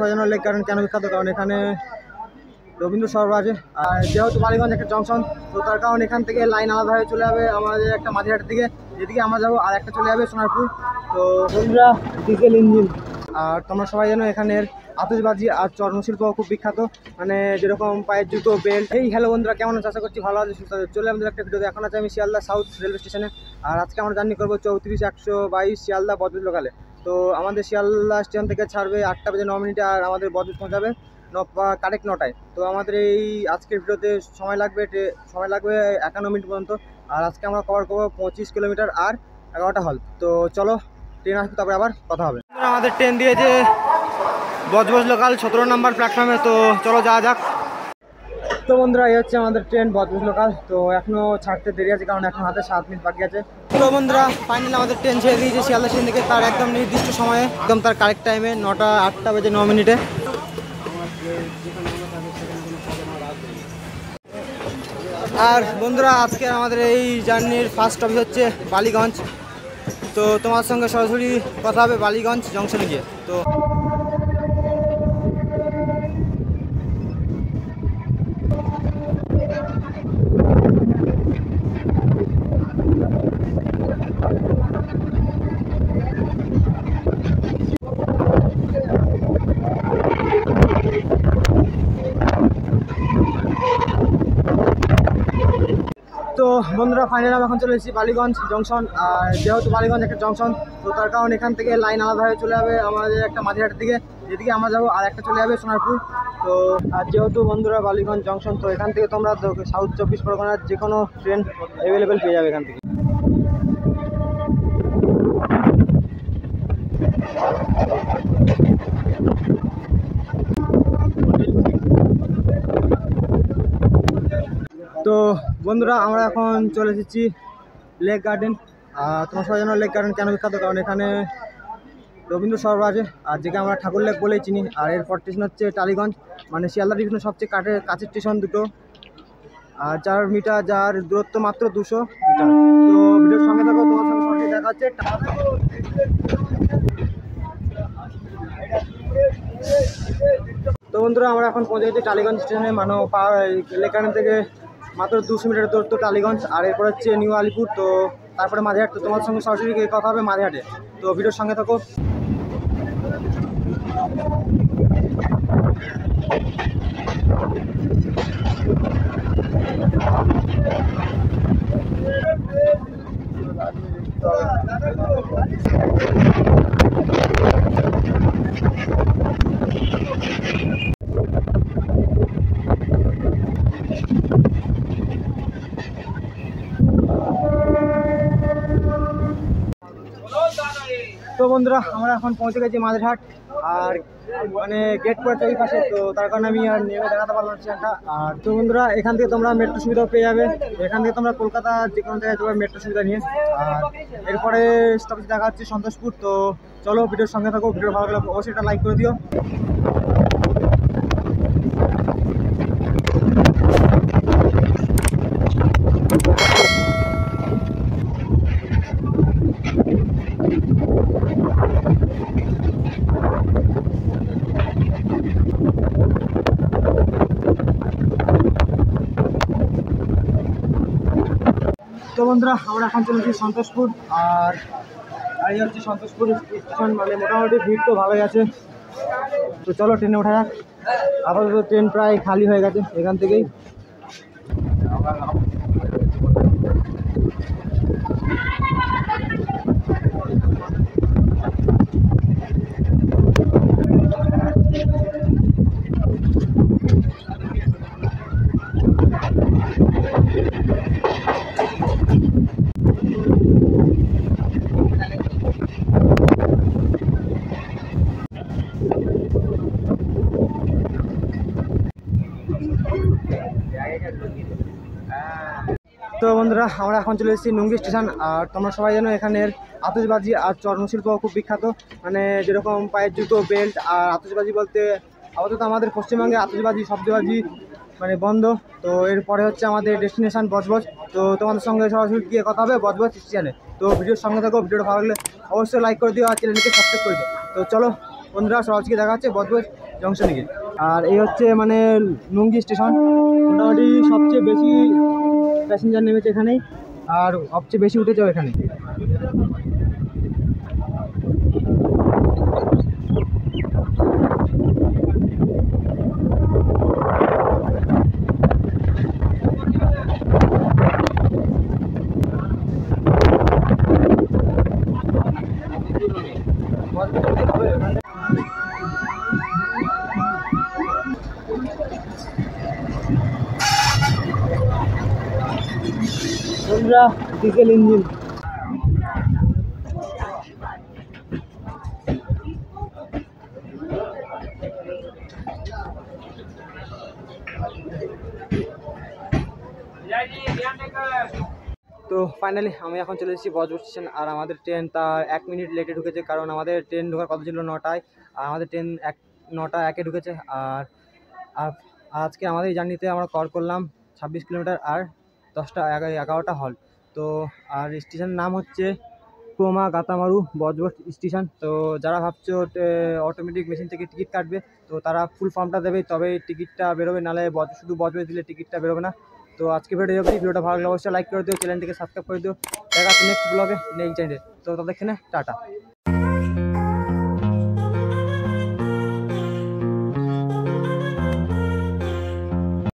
সবাই জানো lake garden কেন বিখ্যাত, কারণ এখানে রবীন্দ্র সরোবর আছে। আর যেহেতু বালিগঞ্জ একটা জংশন, তো তার কারণ এখান থেকে লাইন আলাদা হয়ে চলে যাবে আমাদের একটা মাঝিরহাটের দিকে, যেদিকে আমরা যাবো, আর একটা চলে যাবে সোনারপুর। তো বন্ধুরা, ডিজেল ইঞ্জিন। আর তোমরা সবাই জানো এখানের আতশবাজি আর চর্মশিল্প খুব বিখ্যাত, মানে যেরকম পায়ের জুতো, বেল্ট। এই হ্যালো বন্ধুরা, কেমন আছে? আশা করছি ভালো আছে, সুস্থ আছে। চলে আমাদের একটা ভিডিও। এখন আছে আমি শিয়ালদা সাউথ রেলওয়ে স্টেশনে, আর আজকে আমরা জার্নি করবো 34-122 শিয়ালদা বজবজ লোকালে। তো আমাদের শিয়ালদা স্টেশন থেকে ছাড়বে 8টা বেজে 9 মিনিটে, আর আমাদের বজবজ পৌঁছাবে কারেক্ট 9টায়। তো আমাদের এই আজকের ভিডিওতে সময় লাগবে 51 মিনিট পর্যন্ত। আর আজকে আমরা কভার করবো 25 কিলোমিটার আর 11টা হল। তো চলো, ট্রেন আসবে, তারপরে আবার কথা হবে। আমাদের ট্রেন দিয়েছে বজবজ লোকাল 17 নম্বর প্ল্যাটফর্মে, তো চলো যাওয়া যাক। তো বন্ধুরা, এই হচ্ছে আমাদের ট্রেন বজবজ লোকাল। তো এখনও ছাড়তে দেরি আছে, কারণ এখন হাতে 7 মিনিট বাকি আছে। তো বন্ধুরা, ফাইনালি আমাদের ট্রেন ছেড়ে দিয়েছে শিয়ালদা স্টেশন থেকে, তার একদম নির্দিষ্ট সময়ে, একদম তার কারেক্ট টাইমে 8টা বেজে 9 মিনিটে। আর বন্ধুরা, আজকে আমাদের এই জার্নির ফার্স্ট স্টপ হচ্ছে বালিগঞ্জ। তো তোমার সঙ্গে সরাসরি কথা হবে বালিগঞ্জ জংশনে গিয়ে। তো বন্ধুরা, ফাইনালি আমি এখন চলে এসেছি বালিগঞ্জ জংশন। আর যেহেতু বালিগঞ্জ একটা জংশন, তো তার কারণ এখান থেকে লাইন আলাদা হয়ে চলে যাবে আমাদের একটা মাঝিরহাটের দিকে, যেদিকে আমরা যাবো, আর একটা চলে যাবে সোনারপুর। তো আর যেহেতু বন্ধুরা বালিগঞ্জ জংশন, তো এখান থেকে তোমরা সাউথ 24 পরগনার যে কোনো ট্রেন অ্যাভেলেবেল পেয়ে যাবে এখান থেকে। তো বন্ধুরা, আমরা এখন চলে এসেছি লেক গার্ডেন। আর তোমার সবাই জানো লেক গার্ডেন কেন বিখ্যাত, কারণ এখানে রবীন্দ্র সরোবর আছে, আর যেটা আমরা ঠাকুর লেক বলেই চিনি। আর এরপর স্টেশন হচ্ছে টালিগঞ্জ, মানে শিয়ালদা ডিভিশনের সবচেয়ে কাছের স্টেশন দুটো, আর 4 মিটার, যার দূরত্ব মাত্র 200 মিটার। তো ভিডিওর সঙ্গে থাকো, তোমার সঙ্গে সরাসরি দেখা হচ্ছে। তো বন্ধুরা, আমরা এখন পৌঁছে গেছি টালিগঞ্জ স্টেশনে, মানে লেক গার্ডেন থেকে মাত্র 200 মিটার দূরত্ব টালিগঞ্জ। আর এরপর হচ্ছে নিউ আলিপুর, তো তারপরে মাঝিরহাট। তো তোমার সঙ্গে সরাসরি কথা হবে মাঝিরহাটে। তো ভিডিওর সঙ্গে থাকো। তো বন্ধুরা, আমরা এখন পৌঁছে গেছি মাঝিরহাট, আর মানে গেট পড়েছে ওই পাশে, তো তার কারণে আমি আর নেমে দেখাতে পারলাম স্টেশনটা। আর তো বন্ধুরা, এখান থেকে তোমরা মেট্রো সুবিধাও পেয়ে যাবে। এখান থেকে তোমরা কলকাতা যে কোনো জায়গায় যাবে মেট্রো সুবিধা নিয়ে। আর এরপরে স্টপেজ দেখা হচ্ছে সন্তোষপুর। তো চলো, ভিডিওর সঙ্গে থাকো। ভিডিও ভালো লাগলে অবশ্যই একটা লাইক করে দিও। তো বন্ধুরা, আমরা এখন চলেছি সন্তোষপুর। আর এই হচ্ছে সন্তোষপুর স্টেশন, মানে মোটামুটি ভিড় তো ভালোই আছে। তো চলো, ট্রেনে ওঠা যাক। আপাতত ট্রেন প্রায় খালি হয়ে গেছে এখান থেকেই। তো বন্ধুরা, আমরা এখন চলে এসেছি নুঙ্গি স্টেশন। আর তোমরা সবাই জানো এখানের আতশবাজি আর চর্মশিল্প খুব বিখ্যাত, মানে যেরকম পায়ের জুতো, বেল্ট। আর আতশবাজি বলতে আপাতত আমাদের পশ্চিমবঙ্গে আতশবাজি, শব্দবাজি মানে বন্ধ। তো এরপরে হচ্ছে আমাদের ডেস্টিনেশন বজবজ। তো তোমাদের সঙ্গে সরাসরি গিয়ে কথা হবে বজবজ স্টেশনে। তো ভিডিওর সঙ্গে থাকো। ভিডিওটা ভালো লাগলে অবশ্যই লাইক করে দিও, আর চ্যানেলটিকে সাবস্ক্রাইব করে দিও। তো চলো, বন্ধুরা সব আজকে দেখা হচ্ছে বজবজ জংশনে গিয়ে। আর এই হচ্ছে মানে নুঙ্গি স্টেশন, মোটামুটি সবচেয়ে বেশি প্যাসেঞ্জার নেমেছে এখানেই, আর সবচেয়ে বেশি উঠেছেও এখানে। বন্ধুরা ডিজেল ইঞ্জিন, তো ফাইনালি আমি এখন চলে এসেছি বজবজ স্টেশন। আর আমাদের ট্রেন তার 1 মিনিট লেটে ঢুকেছে, কারণ আমাদের ট্রেন ঢোকার কথা ছিল 9টায়, আর আমাদের ট্রেন 9টা 1-এ ঢুকেছে। আর আজকে আমাদের এই জার্নিতে আমরা কভার করলাম 26 কিলোমিটার আর 10টা 11টা হল। তো আর স্টেশনের নাম হচ্ছে ক্রোমা গাতামারু বজবজ স্টেশন। তো যারা ভাবছো অটোমেটিক মেশিন থেকে টিকিট কাটবে, তো তারা ফুল ফর্মটা দেবে তবেই টিকিটটা বেরোবে, নাহলে শুধু বজবজ দিলে টিকিটটা বেরোবে না। তো আজকে ভিডিওটা ভালো লাগলে অবশ্যই লাইক করে দিও, চ্যানেলটিকে সাবস্ক্রাইব করে দিও। দেখা হচ্ছে নেক্সট ব্লগে নেক্সট চ্যানেলে। তো ততক্ষণে টাটা।